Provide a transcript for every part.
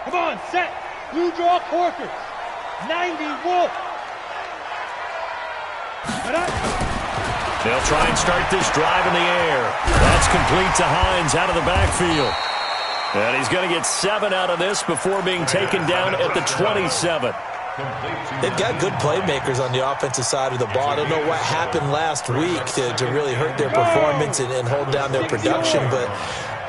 Come on, set. Blue draw Corkers. 90 Wolf. They'll try and start this drive in the air. That's complete to Hines out of the backfield. And he's going to get 7 out of this before being taken down at the 27. They've got good playmakers on the offensive side of the ball. I don't know what happened last week to really hurt their performance and hold down their production, but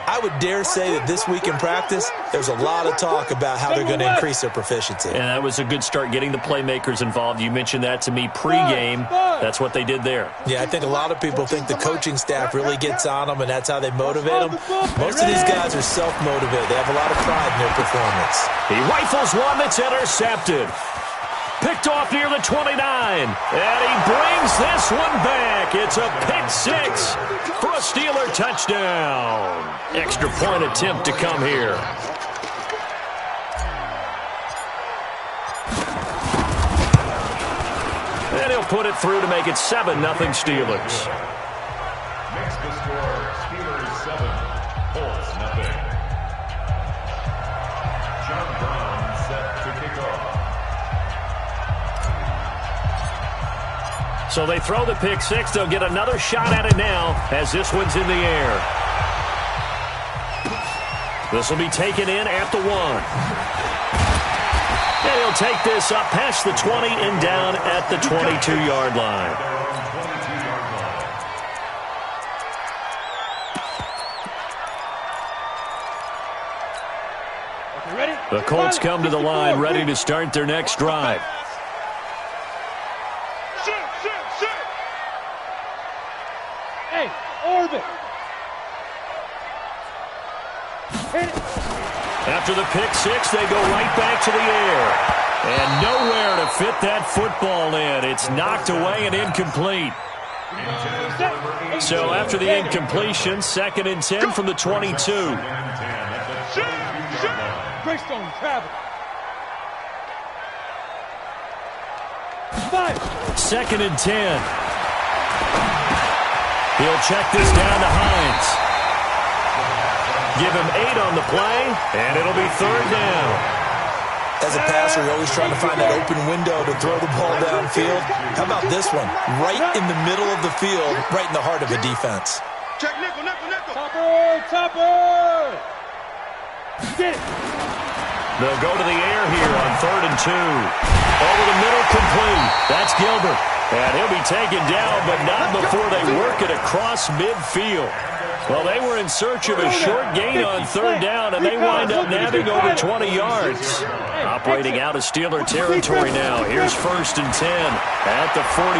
I would dare say that this week in practice, there's a lot of talk about how they're going to increase their proficiency. And that was a good start, getting the playmakers involved. You mentioned that to me pregame. That's what they did there. Yeah, I think a lot of people think the coaching staff really gets on them, and that's how they motivate them. Most of these guys are self-motivated. They have a lot of pride in their performance. He rifles one that's intercepted. Picked off near the 29. And he brings this one back. It's a pick 6 for a Steeler touchdown. Extra point attempt to come here. And he'll put it through to make it 7-0 Steelers. Makes the score Steelers 7, Colts 0. John Brown set to kick off. So they throw the pick 6. They'll get another shot at it now as this one's in the air. This will be taken in at the 1. And he'll take this up past the 20 and down at the 22-yard line. The Colts come to the line ready to start their next drive. After the pick 6, they go right back to the air. And nowhere to fit that football in. It's knocked away and incomplete. So after the incompletion, 2nd and 10 from the 22. Greystone travel. 2nd and 10. He'll check this down to Hines. Give him 8 on the play, and it'll be 3rd down. As a passer, you're always trying to find that open window to throw the ball downfield. How about this one? Right in the middle of the field, right in the heart of a defense. Check nickel, nickel, nickel. Topper! Get it. They'll go to the air here on 3rd and 2. Over the middle, complete. That's Gilbert. And he'll be taken down, but not before they work it across midfield. Well, they were in search of a short gain on 3rd down, and they wind up nabbing over 20 yards. Operating out of Steeler territory now. Here's 1st and 10 at the 46.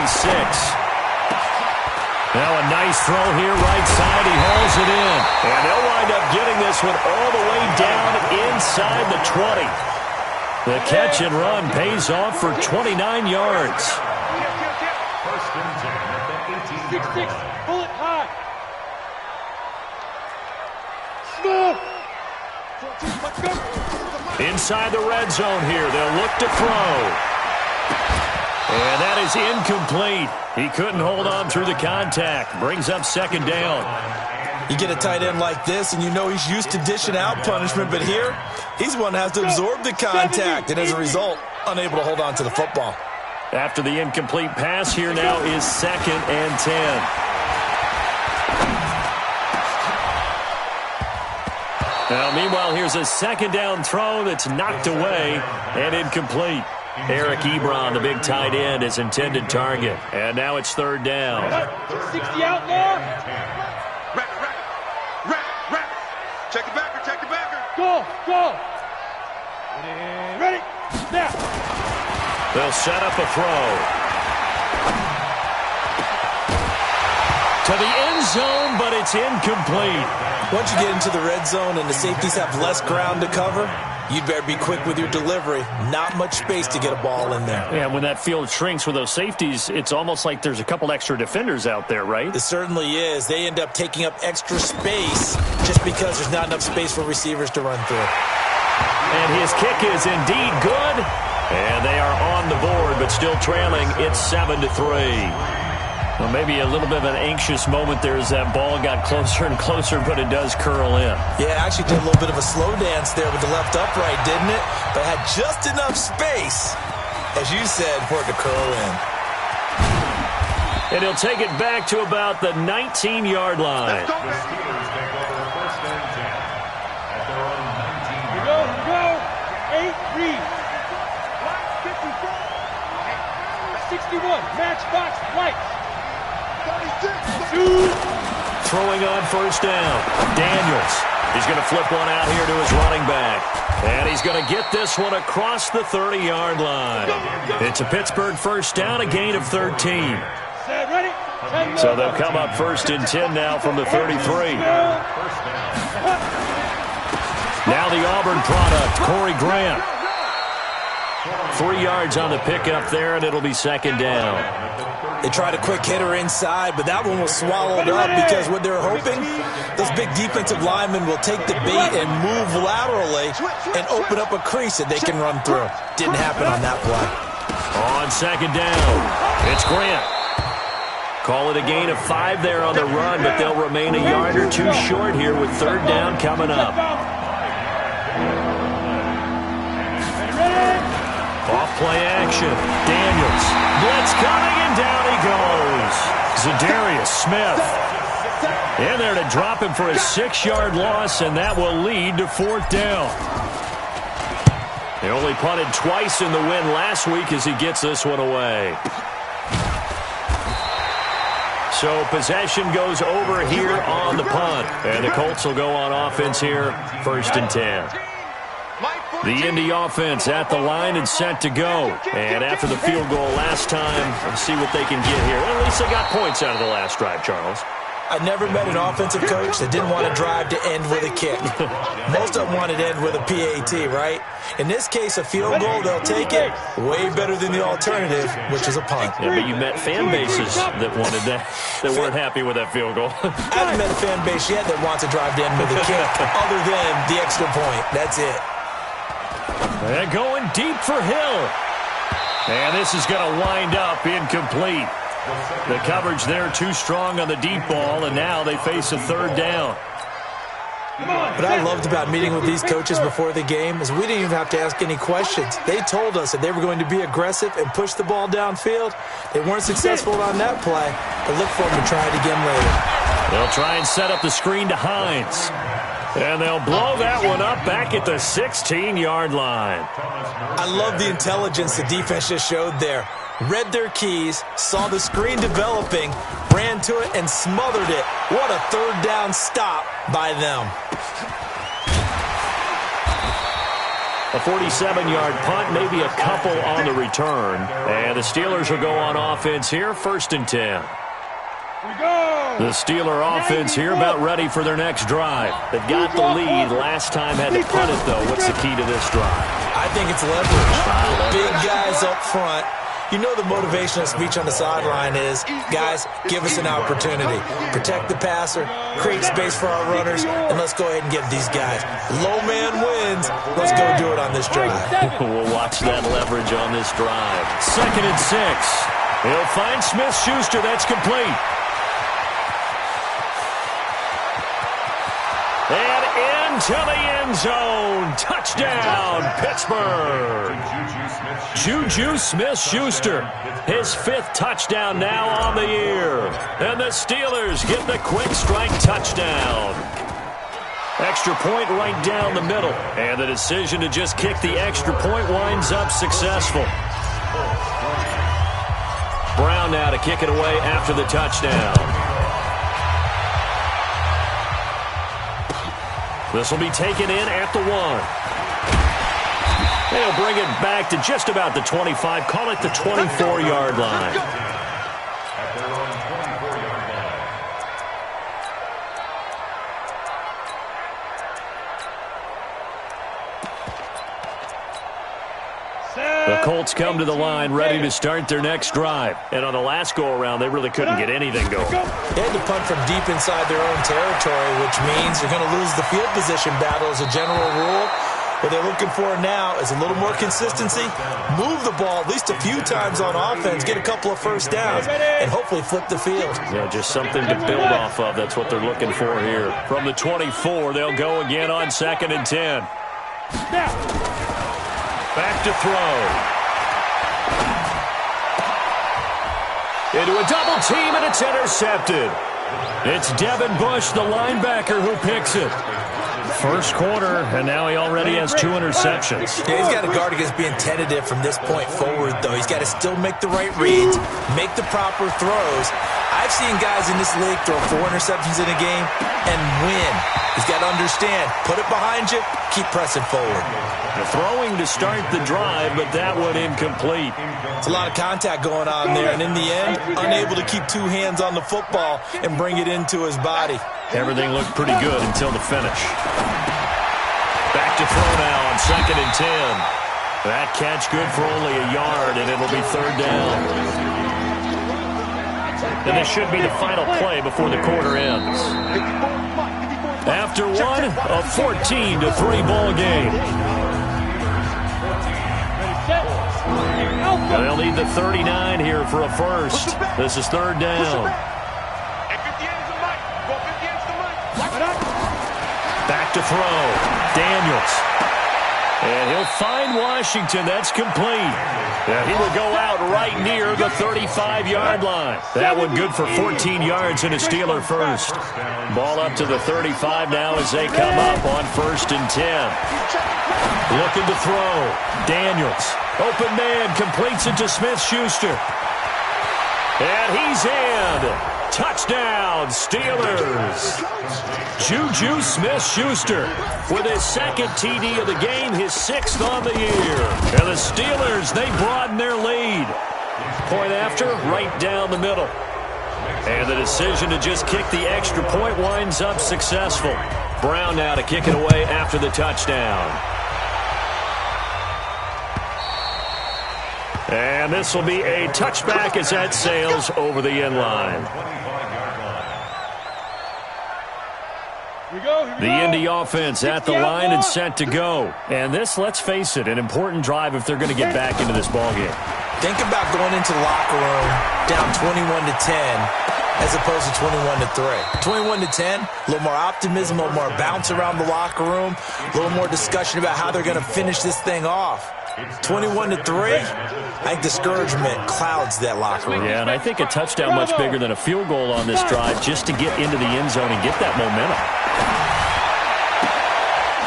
Now a nice throw here, right side. He hauls it in. And they'll wind up getting this one all the way down inside the 20. The catch and run pays off for 29 yards. 1st and 10 at the 18-yard line. Pull it high. Inside the red zone here. They'll look to throw. And that is incomplete. He couldn't hold on through the contact. Brings up 2nd down. You get a tight end like this, and you know he's used to dishing out punishment, but here, he's one that has to absorb the contact, and as a result, unable to hold on to the football. After the incomplete pass, here now is 2nd and 10. Now, meanwhile, here's a 2nd down throw that's knocked away and incomplete. Eric Ebron, the big tight end, his intended target. And now it's 3rd down. 60 out more. Rack. Check the backer. Go. Ready. Now. They'll set up a throw. To the end zone, but it's incomplete. Once you get into the red zone and the safeties have less ground to cover, you'd better be quick with your delivery. Not much space to get a ball in there. Yeah, when that field shrinks with those safeties, it's almost like there's a couple extra defenders out there, right? It certainly is. They end up taking up extra space just because there's not enough space for receivers to run through. And his kick is indeed good. And they are on the board, but still trailing. It's 7-3. Well, maybe a little bit of an anxious moment there as that ball got closer and closer, but it does curl in. Yeah, actually did a little bit of a slow dance there with the left upright, didn't it? But had just enough space, as you said, for it to curl in. And he'll take it back to about the 19-yard line. The Steelers take over first and 10 at their own 19. Here we go. 8-3. 61. Matchbox lights. Throwing on first down. Daniels. He's going to flip one out here to his running back. And he's going to get this one across the 30-yard line. It's a Pittsburgh first down, a gain of 13. Set, ready? So they'll come up first and 10 now from the 33. Now the Auburn product, Corey Grant. 3 yards on the pickup there, and it'll be second down. They tried a quick hitter inside, but that one was swallowed up because what they're hoping, those big defensive linemen will take the bait and move laterally and open up a crease that they can run through. Didn't happen on that play. On second down, it's Grant. Call it a gain of 5 there on the run, but they'll remain a yard or two short here with third down coming up. Off play action. Daniels. Blitz coming, and down he goes. Zadarius Smith. In there to drop him for a 6-yard loss, and that will lead to fourth down. They only punted twice in the win last week as he gets this one away. So possession goes over here on the punt. And the Colts will go on offense here, first and 10. The Indy offense at the line and set to go. And after the field goal last time, let's see what they can get here. Well, at least they got points out of the last drive, Charles. I never met an offensive coach that didn't want to drive to end with a kick. Most of them wanted to end with a PAT, right? In this case, a field goal, they'll take it way better than the alternative, which is a punt. Yeah, but you met fan bases that wanted that weren't happy with that field goal. I haven't met a fan base yet that wants to drive to end with a kick other than the extra point. That's it. They're going deep for Hill. And this is going to wind up incomplete. The coverage there too strong on the deep ball, and now they face a third down. What I loved about meeting with these coaches before the game is we didn't even have to ask any questions. They told us that they were going to be aggressive and push the ball downfield. They weren't successful on that play, but look for them to try it again later. They'll try and set up the screen to Hines. And they'll blow that one up back at the 16-yard line. I love the intelligence the defense just showed there. Read their keys, saw the screen developing, ran to it, and smothered it. What a third down stop by them. A 47-yard punt, maybe a couple on the return. And the Steelers will go on offense here, first and 10. The Steeler offense here about ready for their next drive. They've got the lead. Last time had to punt it, though. What's the key to this drive? I think it's leverage. Big guys up front. You know the motivational speech on the sideline is, guys, give us an opportunity. Protect the passer, create space for our runners, and let's go ahead and get these guys. Low man wins. Let's go do it on this drive. We'll watch that leverage on this drive. Second and 6. He'll find Smith-Schuster. That's complete. And into the end zone. Touchdown, Pittsburgh. Juju Smith-Schuster, his 5th touchdown now on the year. And the Steelers get the quick strike touchdown. Extra point right down the middle. And the decision to just kick the extra point winds up successful. Brown now to kick it away after the touchdown. This will be taken in at the 1. They'll bring it back to just about the 25. Call it the 24-yard line. At their own 24-yard line. The Colts come to the line ready to start their next drive. And on the last go-around, they really couldn't get anything going. They had to punt from deep inside their own territory, which means you're going to lose the field position battle as a general rule. What they're looking for now is a little more consistency, move the ball at least a few times on offense, get a couple of first downs, and hopefully flip the field. Yeah, just something to build off of. That's what they're looking for here. From the 24, they'll go again on 2nd and 10. Back to throw. Into a double team, and it's intercepted. It's Devin Bush, the linebacker, who picks it. First quarter, and now he already has 2 interceptions. Yeah, he's got to guard against being tentative from this point forward, though. He's got to still make the right reads, make the proper throws. I've seen guys in this league throw 4 interceptions in a game and win. He's got to understand, put it behind you, keep pressing forward. The throwing to start the drive, but that one incomplete. It's a lot of contact going on there, and in the end, unable to keep 2 hands on the football and bring it into his body. Everything looked pretty good until the finish. Back to throw now on 2nd and 10. That catch good for only a yard, and it'll be 3rd down. And this should be the final play before the quarter ends. After one, a 14-3 ball game. They'll need the 39 here for a first. This is 3rd down. Back to throw. Daniels. And he'll find Washington. That's complete. Yeah, he will go out right near the 35-yard line. That one good for 14 yards and a Steeler first. Ball up to the 35 now as they come up on 1st and 10. Looking to throw. Daniels. Open man, completes it to Smith-Schuster. And he's in. Touchdown, Steelers. Juju Smith-Schuster with his 2nd TD of the game, his 6th on the year. And the Steelers, they broaden their lead. Point after, right down the middle. And the decision to just kick the extra point winds up successful. Brown now to kick it away after the touchdown. And this will be a touchback as that sails over the end line. The Indy offense at the line and set to go. And this, let's face it, an important drive if they're going to get back into this ballgame. Think about going into the locker room down 21-10 as opposed to 21-3. 21-10, a little more optimism, a little more bounce around the locker room, a little more discussion about how they're going to finish this thing off. 21-3, I think discouragement clouds that locker room. Yeah, and I think a touchdown much bigger than a field goal on this drive just to get into the end zone and get that momentum.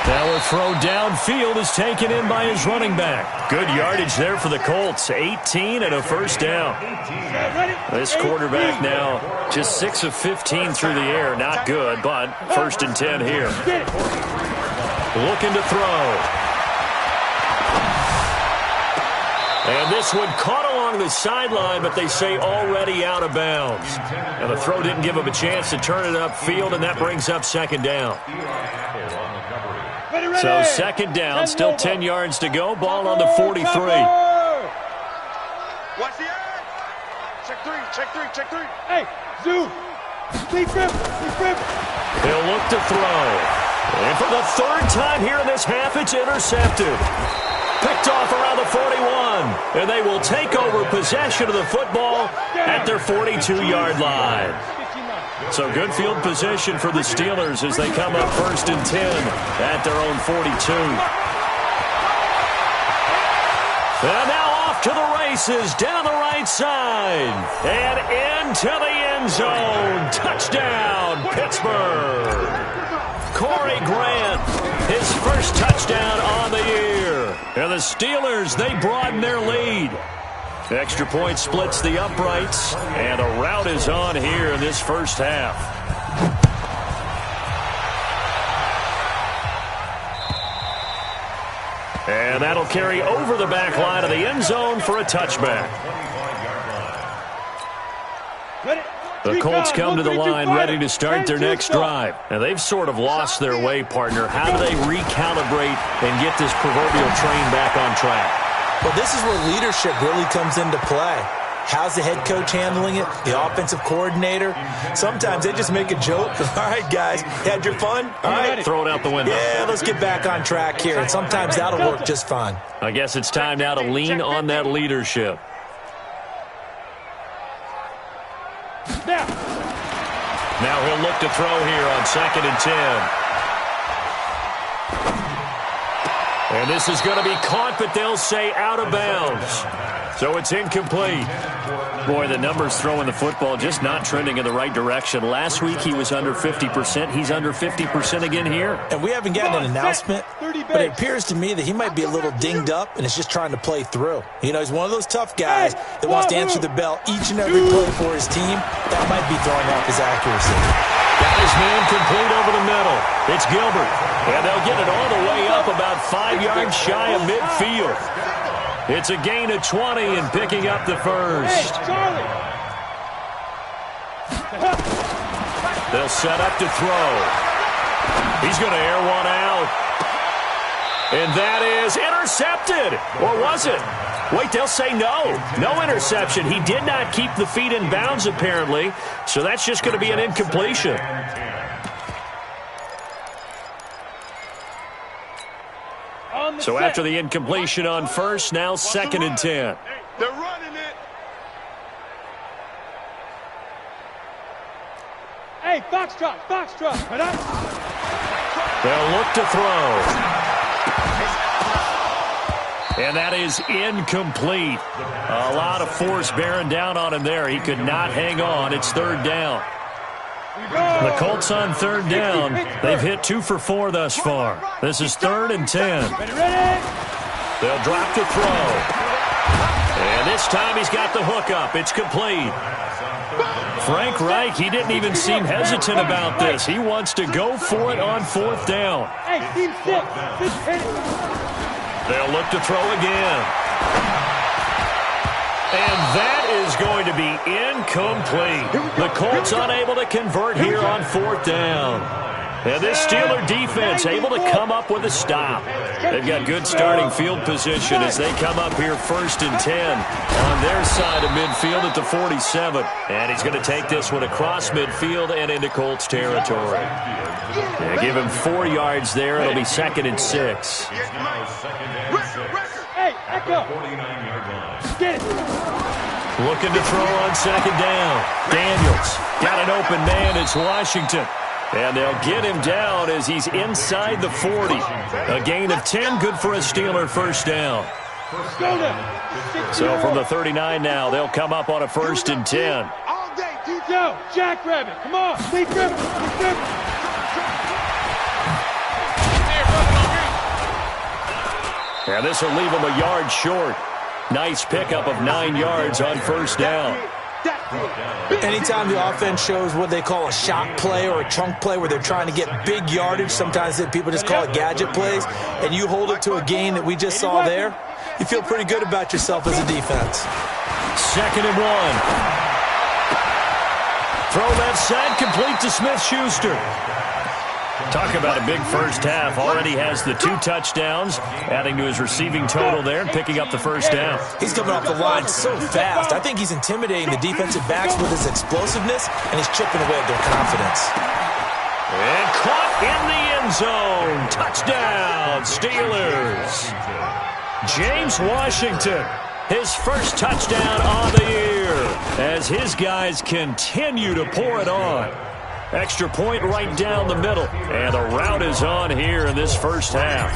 Now a throw downfield is taken in by his running back. Good yardage there for the Colts. 18 and a first down. This quarterback now just 6 of 15 through the air. Not good, but 1st and 10 here. Looking to throw. And this one caught along the sideline, but they say already out of bounds. And the throw didn't give him a chance to turn it upfield, and that brings up 2nd down. So 2nd down, still 10 yards to go. Ball on the 43. Watch the edge. Check three. Hey, Zoo. Deep rip. He'll look to throw. And for the 3rd time here in this half, it's intercepted. Picked off around the 41. And they will take over possession of the football at their 42-yard line. So good field position for the Steelers as they come up 1st and 10 at their own 42. And now off to the races down the right side. And into the end zone. Touchdown, Pittsburgh. Corey Grant, his first touchdown on the year. And the Steelers, they broaden their lead. Extra point splits the uprights, and a rout is on here in this first half. And that'll carry over the back line of the end zone for a touchback. The Colts come to the line ready to start their next drive. And they've sort of lost their way, partner. How do they recalibrate and get this proverbial train back on track? Well, this is where leadership really comes into play. How's the head coach handling it? The offensive coordinator? Sometimes they just make a joke. All right, guys, had your fun? All right. Throw it out the window. Yeah, let's get back on track here, and sometimes that'll work just fine. I guess it's time now to lean on that leadership. Now he'll look to throw here on 2nd and 10. And this is going to be caught, but they'll say out of bounds. So it's incomplete. Boy, the numbers throwing the football just not trending in the right direction. Last week he was under 50%. He's under 50% again here. And we haven't gotten an announcement, but it appears to me that he might be a little dinged up and is just trying to play through. You know, he's one of those tough guys that wants to answer the bell each and every play for his team. That might be throwing off his accuracy. Got his man complete over the middle. It's Gilbert. And they'll get it all the way up about 5 yards shy of midfield. It's a gain of 20 and picking up the first. They'll set up to throw. He's going to air one out. And that is intercepted. Or was it? Wait, they'll say no. No interception. He did not keep the feet in bounds, apparently. So that's just going to be an incompletion. So after the incompletion on first, now 2nd and 10. They're running it. Hey, Foxtrot. They'll look to throw. And that is incomplete. A lot of force bearing down on him there. He could not hang on. It's 3rd down. The Colts on 3rd down. They've hit 2 for 4 thus far. This is 3rd and 10. They'll drop to throw. And this time he's got the hook up. It's complete. Frank Reich, he didn't even seem hesitant about this. He wants to go for it on 4th down. Hey, team 6. They'll look to throw again. And that is going to be incomplete. The Colts unable to convert here on 4th down. And this Steeler defense able to come up with a stop. They've got good starting field position as they come up here 1st and 10 on their side of midfield at the 47. And he's going to take this one across midfield and into Colts territory. Yeah, give him 4 yards there. It'll be 2nd and 6. Hey, Echo. Get it. Looking to throw on 2nd down. Daniels got an open man. It's Washington. And they'll get him down as he's inside the 40. A gain of 10, good for a Steeler 1st down. So from the 39 now, they'll come up on a 1st and 10. Yo, Jackrabbit, come on. Sleep river. And this will leave him a yard short. Nice pickup of 9 yards on 1st down. Anytime the offense shows what they call a shot play or a chunk play where they're trying to get big yardage, sometimes people just call it gadget plays, and you hold it to a gain that we just saw there, you feel pretty good about yourself as a defense. 2nd and 1. Throw left side, complete to Smith-Schuster. Talk about a big first half. Already has the 2 touchdowns, adding to his receiving total there and picking up the 1st down. He's coming off the line so fast. I think he's intimidating the defensive backs with his explosiveness, and he's chipping away at their confidence. And caught in the end zone. Touchdown, Steelers. James Washington, his first touchdown on the year as his guys continue to pour it on. Extra point right down the middle. And the route is on here in this first half.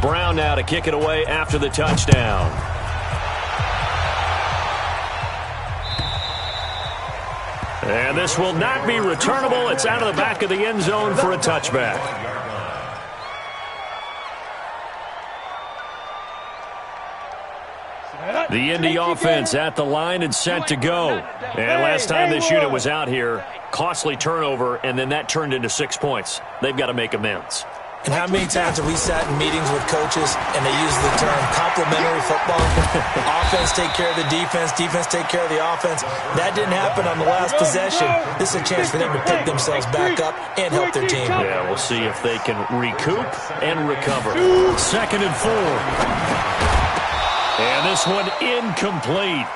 Brown now to kick it away after the touchdown. And this will not be returnable. It's out of the back of the end zone for a touchback. The Indy offense at the line and set to go. And last time this unit was out here, costly turnover, and then that turned into 6 points. They've got to make amends. And how many times have we sat in meetings with coaches and they use the term complementary football? Offense take care of the defense, defense take care of the offense. That didn't happen on the last possession. This is a chance for them to pick themselves back up and help their team. Yeah, we'll see if they can recoup and recover. 2nd and 4. And this one incomplete.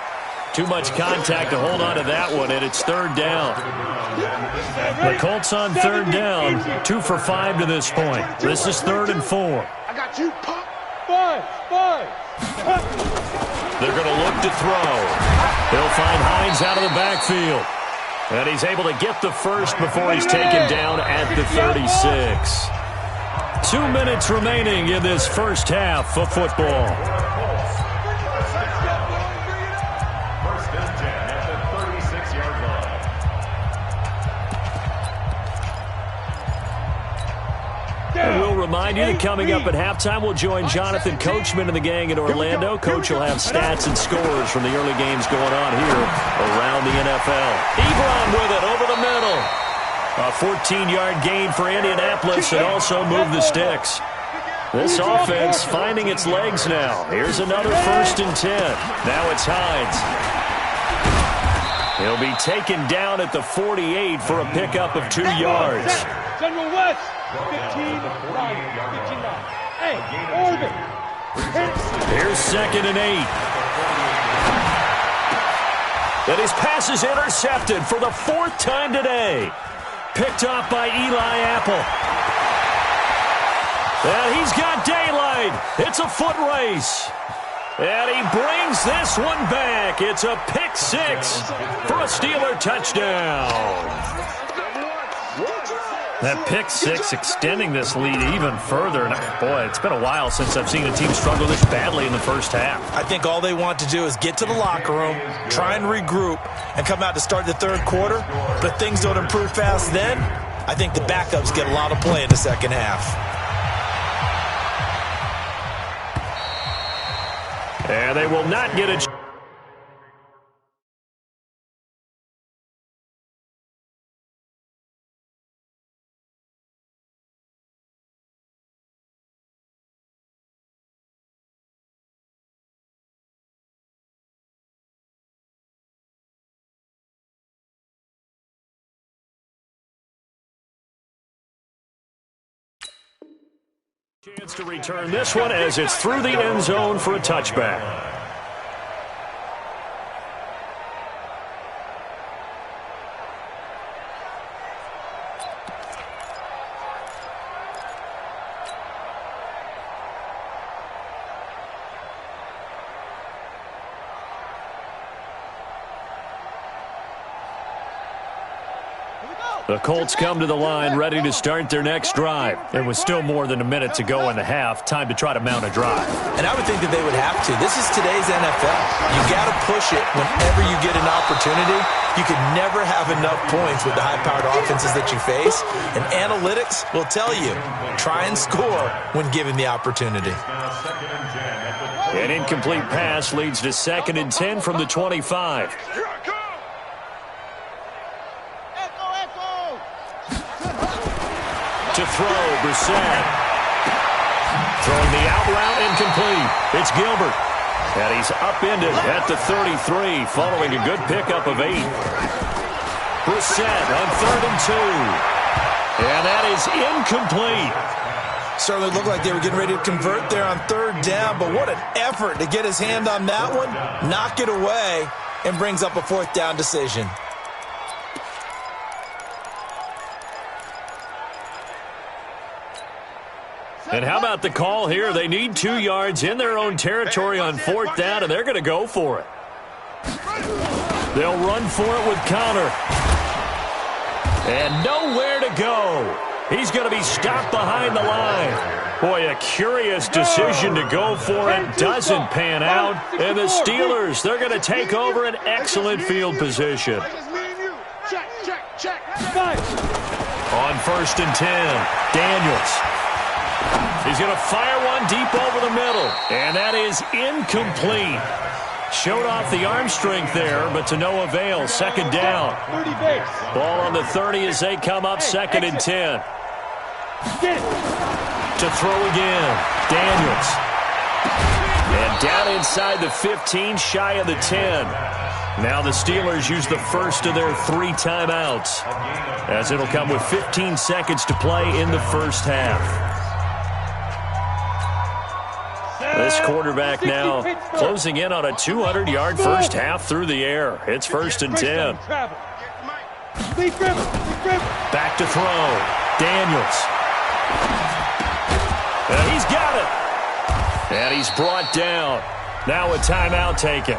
Too much contact to hold on to that one, and it's third down. The Colts on third down, 2 for 5 to this point. This is 3rd and 4. I got you, pop. 5. They're going to look to throw. He'll find Hines out of the backfield. And he's able to get the first before he's taken down at the 36. 2 minutes remaining in this first half of football. First and 10 at the 36-yard line. And we'll remind you that coming up at halftime, we'll join Jonathan Coachman and the gang in Orlando. Coach will have stats and scores from the early games going on here around the NFL. Ebron with it over the middle. A 14-yard gain for Indianapolis and also move the sticks. This offense finding its legs now. Here's another 1st and 10. Now it's Hines. He'll be taken down at the 48 for a pickup of 2 yards. General West. 15, 9, 59. Hey, Orbit. Here's 2nd and 8. And his pass is intercepted for the 4th time today. Picked off by Eli Apple. And he's got daylight. It's a foot race. And he brings this one back. It's a pick 6 for a Steeler touchdown. That pick 6 extending this lead even further. And boy, it's been a while since I've seen a team struggle this badly in the first half. I think all they want to do is get to the locker room, try and regroup, and come out to start the third quarter. But if things don't improve fast then, I think the backups get a lot of play in the second half. And they will not get a... Chance to return this one as it's through the end zone for a touchback. The Colts come to the line ready to start their next drive. It was still more than a minute to go in the half. Time to try to mount a drive. And I would think that they would have to. This is today's NFL. You got to push it whenever you get an opportunity. You can never have enough points with the high-powered offenses that you face. And analytics will tell you, try and score when given the opportunity. An incomplete pass leads to 2nd and 10 from the 25. To throw, Brissett. Throwing the out route incomplete. It's Gilbert. And he's upended at the 33, following a good pickup of 8. Brissett on 3rd and 2. And that is incomplete. Certainly looked like they were getting ready to convert there on 3rd down, but what an effort to get his hand on that one, knock it away, and brings up a 4th down decision. And how about the call here? They need 2 yards in their own territory on 4th down, and they're going to go for it. They'll run for it with Connor. And nowhere to go. He's going to be stopped behind the line. Boy, a curious decision to go for it. Doesn't pan out. And the Steelers, they're going to take over an excellent field position. On 1st and 10, Daniels. He's going to fire one deep over the middle. And that is incomplete. Showed off the arm strength there, but to no avail. 2nd down. Ball on the 30 as they come up 2nd and 10. To throw again. Daniels. And down inside the 15, shy of the 10. Now the Steelers use the first of their 3 timeouts, as it'll come with 15 seconds to play in the first half. The This quarterback now closing in on a 200-yard first half through the air. It's 1st and 10. Back to throw. Daniels. And he's got it. And he's brought down. Now a timeout taken.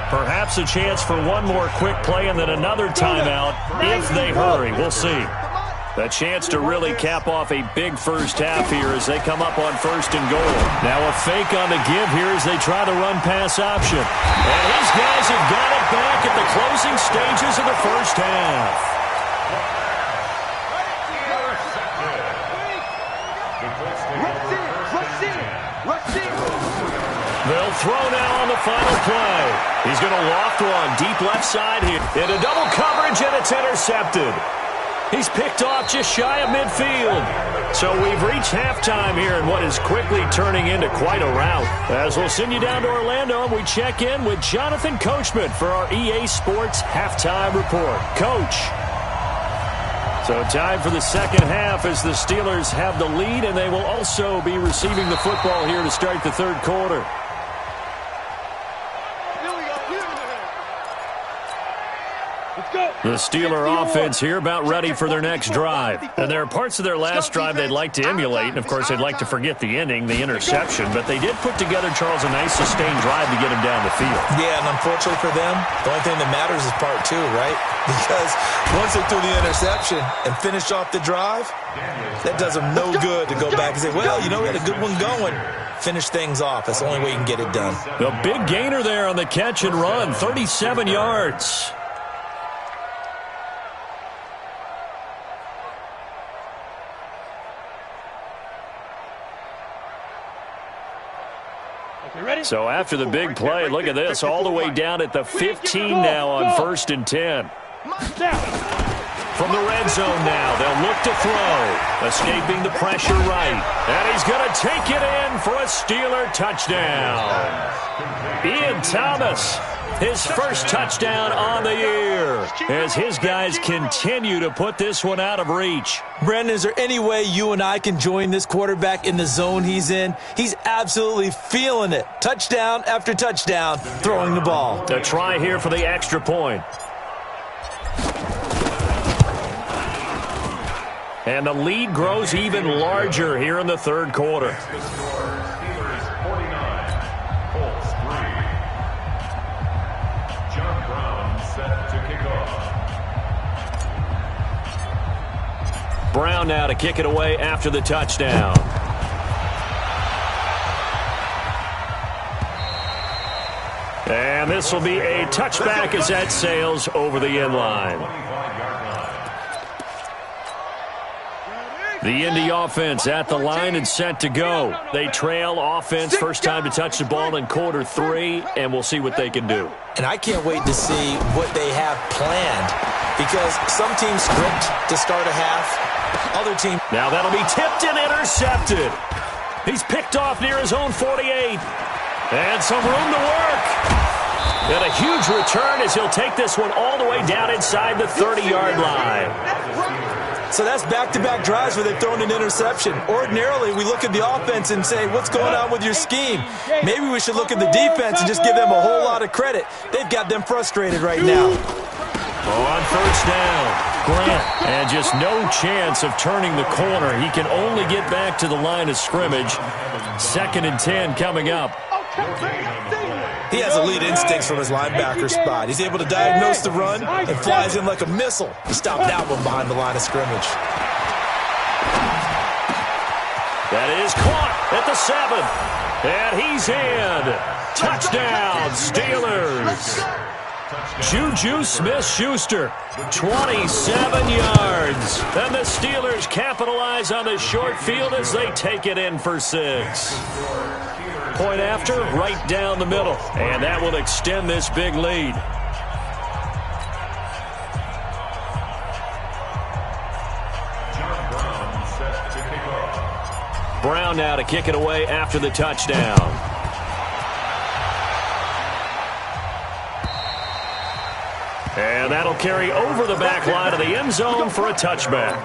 Perhaps a chance for one more quick play and then another timeout if they hurry. We'll see. A chance to really cap off a big first half here as they come up on 1st and goal. Now a fake on the give here as they try the run-pass option. And his guys have got it back at the closing stages of the first half. They'll throw now on the final play. He's going to loft one deep left side here. Into double coverage, and it's intercepted. He's picked off just shy of midfield. So we've reached halftime here in what is quickly turning into quite a rout. As we'll send you down to Orlando, and we check in with Jonathan Coachman for our EA Sports Halftime Report. Coach. So time for the second half as the Steelers have the lead, and they will also be receiving the football here to start the third quarter. The Steeler offense here about ready for their next drive. And there are parts of their last drive they'd like to emulate. And, of course, they'd like to forget the ending, the interception. But they did put together, Charles, a nice sustained drive to get him down the field. Yeah, and unfortunately for them, the only thing that matters is part two, right? Because once they threw the interception and finished off the drive, that does them no good to go back and say, well, you know, we had a good one going. Finish things off. That's the only way you can get it done. The big gainer there on the catch and run, 37 yards. So after the big play, look at this, all the way down at the 15 now on 1st and 10. From the red zone now, they'll look to throw. Escaping the pressure right. And he's going to take it in for a Steeler touchdown. Ian Thomas, his first touchdown on the year, as his guys continue to put this one out of reach. Brandon, is there any way you and I can join this quarterback in the zone he's in? He's absolutely feeling it. Touchdown after touchdown, throwing the ball. A try here for the extra point. And the lead grows even larger here in the third quarter. Brown now to kick it away after the touchdown. And this will be a touchback as that sails over the end line. The Indy offense at the line and set to go. They trail offense, first time to touch the ball in quarter 3, and we'll see what they can do. And I can't wait to see what they have planned, because some teams script to start a half, other teams. Now that'll be tipped and intercepted. He's picked off near his own 48. And some room to work. And a huge return as he'll take this one all the way down inside the 30-yard line. So that's back-to-back drives where they've thrown an interception. Ordinarily, we look at the offense and say, what's going on with your scheme? Maybe we should look at the defense and just give them a whole lot of credit. They've got them frustrated right now. On first down, Grant, and just no chance of turning the corner. He can only get back to the line of scrimmage. 2nd and 10 coming up. He has elite instincts from his linebacker spot. He's able to diagnose the run and flies in like a missile to stop that one behind the line of scrimmage. That is caught at the 7. And he's in. Touchdown, Steelers. Juju Smith-Schuster, 27 yards. And the Steelers capitalize on the short field as they take it in for 6. Point after, right down the middle. And that will extend this big lead. Brown now to kick it away after the touchdown. And that'll carry over the back line of the end zone for a touchback.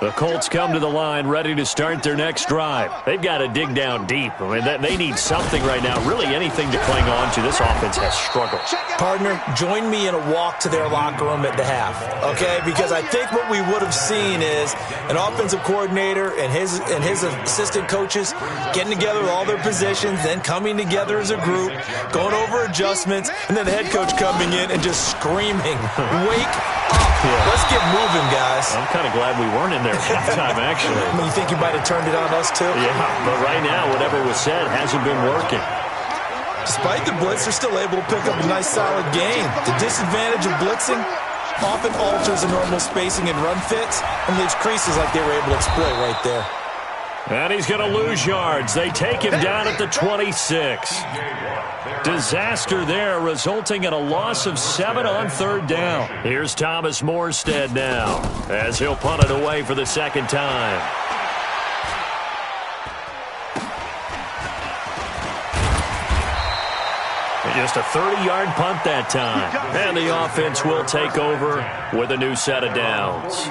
The Colts come to the line ready to start their next drive. They've got to dig down deep. I mean, they need something right now, really anything to cling on to. This offense has struggled. Partner, join me in a walk to their locker room at the half, okay? Because I think what we would have seen is an offensive coordinator and his assistant coaches getting together with all their positions, then coming together as a group, going over adjustments, and then the head coach coming in and just screaming, "Wake up. Let's get moving, guys." I'm kind of glad we weren't in there at halftime, actually. I mean, you think you might have turned it on us, too? Yeah, but right now, whatever was said hasn't been working. Despite the blitz, they're still able to pick up a nice, solid gain. The disadvantage of blitzing often alters the normal spacing and run fits and leaves creases like they were able to exploit right there. And he's going to lose yards. They take him down at the 26. Disaster there, resulting in a loss of 7 on third down. Here's Thomas Morstead now, as he'll punt it away for the second time. Just a 30-yard punt that time. And the offense will take over with a new set of downs.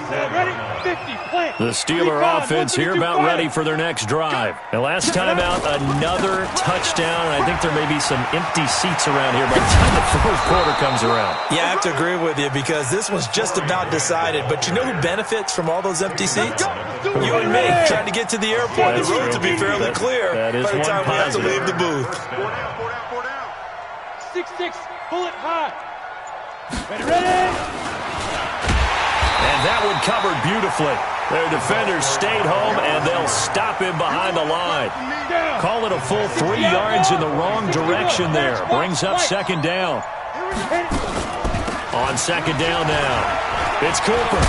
The Steeler offense here about ready for their next drive. And last time out, another touchdown. And I think there may be some empty seats around here by the time the fourth quarter comes around. Yeah, I have to agree with you because this one's just about decided. But you know who benefits from all those empty seats? You and me, trying to get to the airport. The road to be fairly clear by the time we have to leave the booth. 6-6, pull it high. Ready? And that one covered beautifully. Their defenders stayed home, and they'll stop him behind the line. Call it a full 3 yards in the wrong direction there. Brings up second down. On second down now, it's Cooper.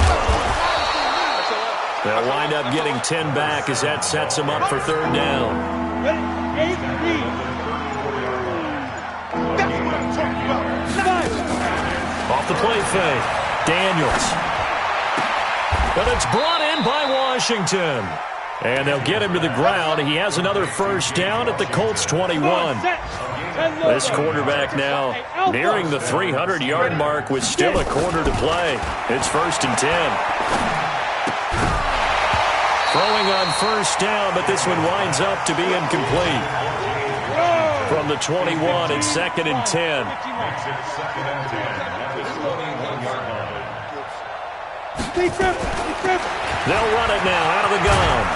They'll wind up getting 10 back as that sets them up for third down. Off the play fake, Daniels. But it's brought in by Washington. And they'll get him to the ground. He has another first down at the Colts 21. This quarterback now nearing the 300-yard mark with still a quarter to play. It's 1st and 10. Throwing on first down, but this one winds up to be incomplete. From the 21, it's 2nd and 10. They'll run it now out of the gun.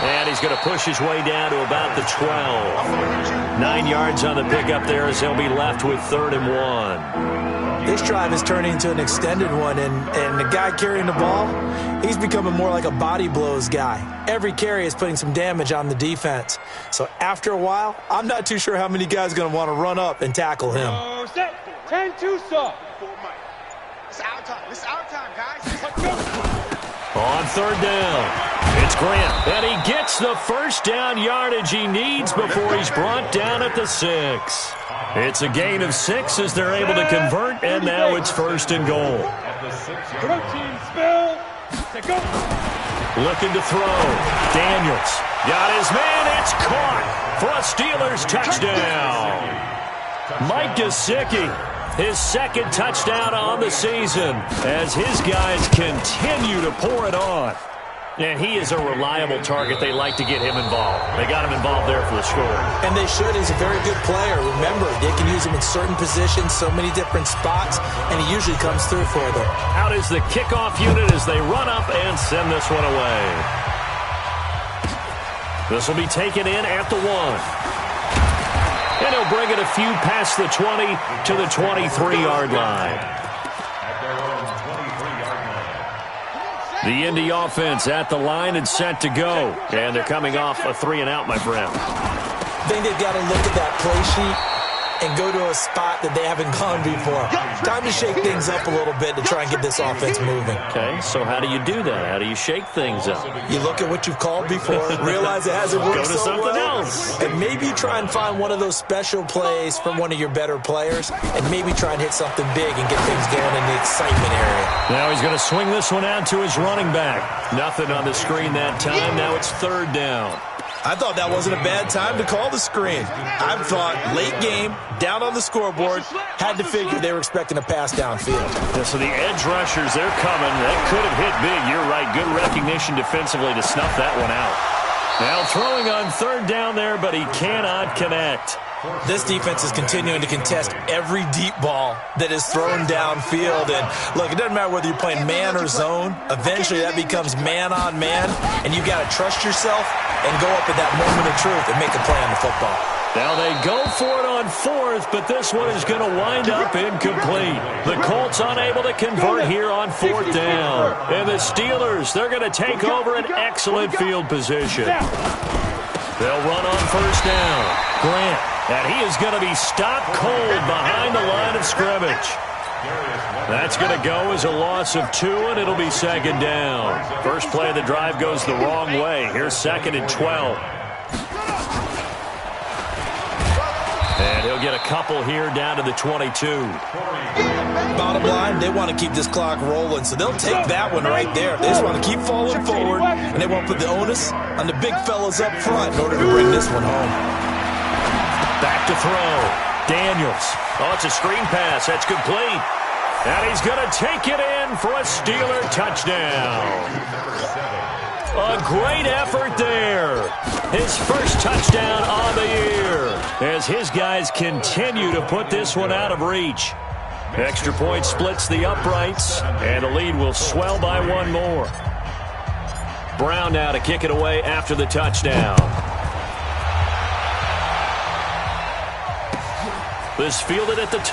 And he's going to push his way down to about the 12. 9 yards on the pickup there as they'll be left with 3rd and 1. This drive is turning into an extended one, and the guy carrying the ball, he's becoming more like a body blows guy. Every carry is putting some damage on the defense. So after a while, I'm not too sure how many guys are going to want to run up and tackle him. 10-2 soft. It's our time. It's our time, guys. On third down, it's Grant. And he gets the first down yardage he needs before he's brought down at the 6. It's a gain of 6 as they're able to convert, and now it's 1st and goal. Looking to throw. Daniels got his man. It's caught for a Steelers touchdown. Mike Gesicki, his 2nd touchdown on the season as his guys continue to pour it on. And he is a reliable target. They like to get him involved. They got him involved there for the score. And they should. He's a very good player. Remember, they can use him in certain positions, so many different spots, and he usually comes through for them. Out is the kickoff unit as they run up and send this one away. This will be taken in at the 1. And he'll bring it a few past the 20 to the 23-yard line. The Indy offense at the line and set to go. And they're coming off a 3-and-out, my friend. I think they've got to look at that play sheet and go to a spot that they haven't gone before. Time to shake things up a little bit to try and get this offense moving. Okay, so how do you do that? How do you shake things up? You look at what you've called before, realize it hasn't worked Go to so something well, else. and maybe try and find one of those special plays from one of your better players, and maybe try and hit something big and get things going in the excitement area. Now he's going to swing this one out to his running back. Nothing on the screen that time. Now it's 3rd down. I thought that wasn't a bad time to call the screen. I thought late game, down on the scoreboard, had to figure they were expecting a pass downfield. Yeah, so the edge rushers, they're coming. That could have hit big. You're right. Good recognition defensively to snuff that one out. Now throwing on third down there, but he cannot connect. This defense is continuing to contest every deep ball that is thrown downfield. And, look, it doesn't matter whether you're playing man or zone. Eventually that becomes man-on-man, and you've got to trust yourself and go up at that moment of truth and make a play on the football. Now they go for it on fourth, but this one is going to wind up incomplete. The Colts unable to convert here on fourth down. And the Steelers, they're going to take over an excellent field position. They'll run on first down. Grant, and he is going to be stopped cold behind the line of scrimmage. That's going to go as a loss of 2, and it'll be second down. First play of the drive goes the wrong way. Here's 2nd and 12. And he'll get a couple here down to the 22. Bottom line, they want to keep this clock rolling, so they'll take that one right there. They just want to keep falling forward, and they want to put the onus on the big fellas up front in order to bring this one home. Back to throw. Daniels. Oh, it's a screen pass. That's complete. And he's going to take it in for a Steeler touchdown. A great effort there. His first touchdown on the year as his guys continue to put this one out of reach. Extra point splits the uprights, and the lead will swell by 1 more. Brown now to kick it away after the touchdown. This fielded at the 2.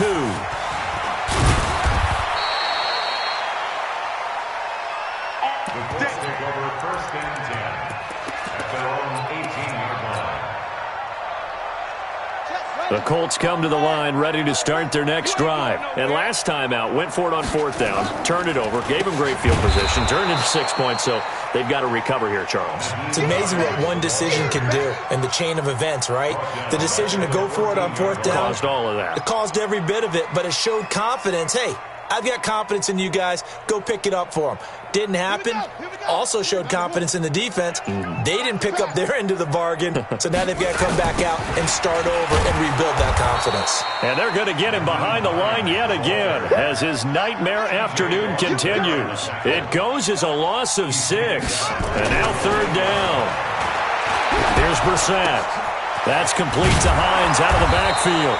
Take over 1st and 10 at their own 18-yard line. The Colts come to the line ready to start their next drive. And last time out, went for it on fourth down, turned it over, gave them great field position, turned into 6 points, so they've got to recover here, Charles. It's amazing what one decision can do in the chain of events, right? The decision to go for it on fourth down. Caused all of that. It caused every bit of it, but it showed confidence. Hey, I've got confidence in you guys. Go pick it up for them. Didn't happen. Also showed confidence in the defense. They didn't pick up their end of the bargain, so now they've got to come back out and start over and rebuild that confidence. And they're going to get him behind the line yet again as his nightmare afternoon continues. It goes as a loss of 6. And now third down. Here's Brissett. That's complete to Hines out of the backfield.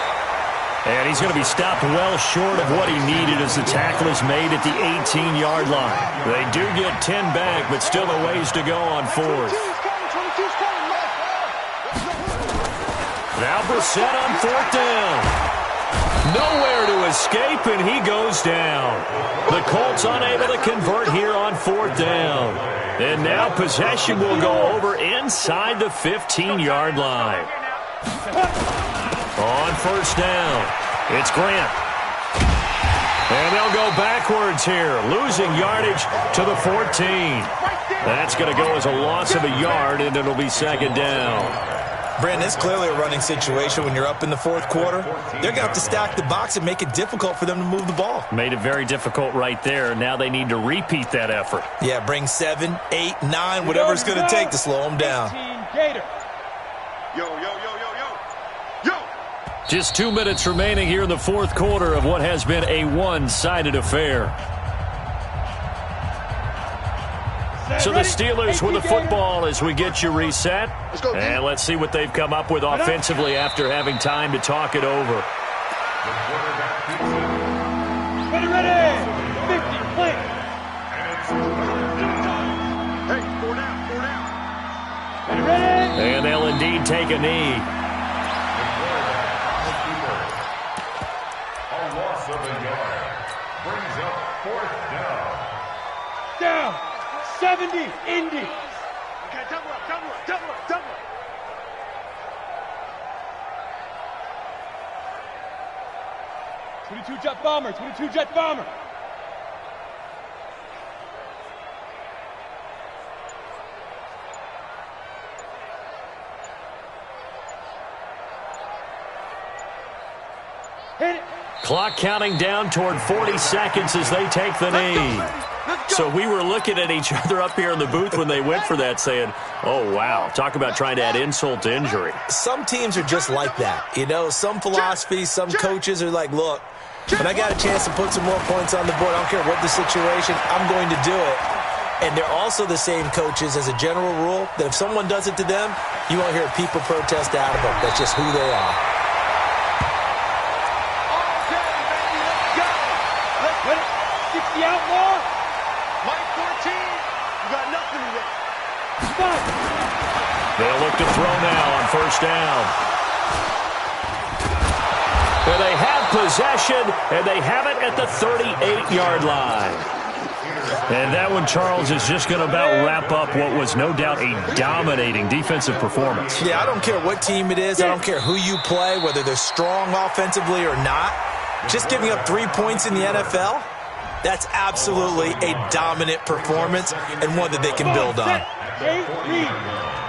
And he's going to be stopped well short of what he needed as the tackle is made at the 18-yard line. They do get 10 back, but still a ways to go on fourth. Now Brissett on fourth down. Nowhere to escape, and he goes down. The Colts unable to convert here on fourth down. And now possession will go over inside the 15-yard line. On first down, it's Grant. And they'll go backwards here, losing yardage to the 14. That's going to go as a loss of a yard, and it'll be second down. Brandon, it's clearly a running situation when you're up in the fourth quarter. They're going to have to stack the box and make it difficult for them to move the ball. Made it very difficult right there. Now they need to repeat that effort. Yeah, bring 7, 8, 9, whatever it's going to take to slow them down. Yo. Just 2 minutes remaining here in the fourth quarter of what has been a one-sided affair. So the Steelers with the football as we get you reset. And let's see what they've come up with offensively after having time to talk it over. Ready. 50, play. Hey, 4 down. Ready. And they'll indeed take a knee. A loss of a yard brings up 4th down. Down. 70, Indy. Okay, double up. 22 jet bomber. Clock counting down toward 40 seconds as they take the knee. So we were looking at each other up here in the booth when they went for that saying, oh, wow, talk about trying to add insult to injury. Some teams are just like that. You know, some philosophies, some coaches are like, look, when I got a chance to put some more points on the board, I don't care what the situation, I'm going to do it. And they're also the same coaches as a general rule that if someone does it to them, you won't hear people protest out of them. That's just who they are. Get the outlaw. Mike 14, you got nothing today. Spot. They'll look to throw now on first down. And they have possession, and they have it at the 38-yard line. And that one, Charles, is just going to about wrap up what was no doubt a dominating defensive performance. Yeah, I don't care what team it is. I don't care who you play, whether they're strong offensively or not. Just giving up 3 points in the NFL, that's absolutely a dominant performance and one that they can build on. Set. Read.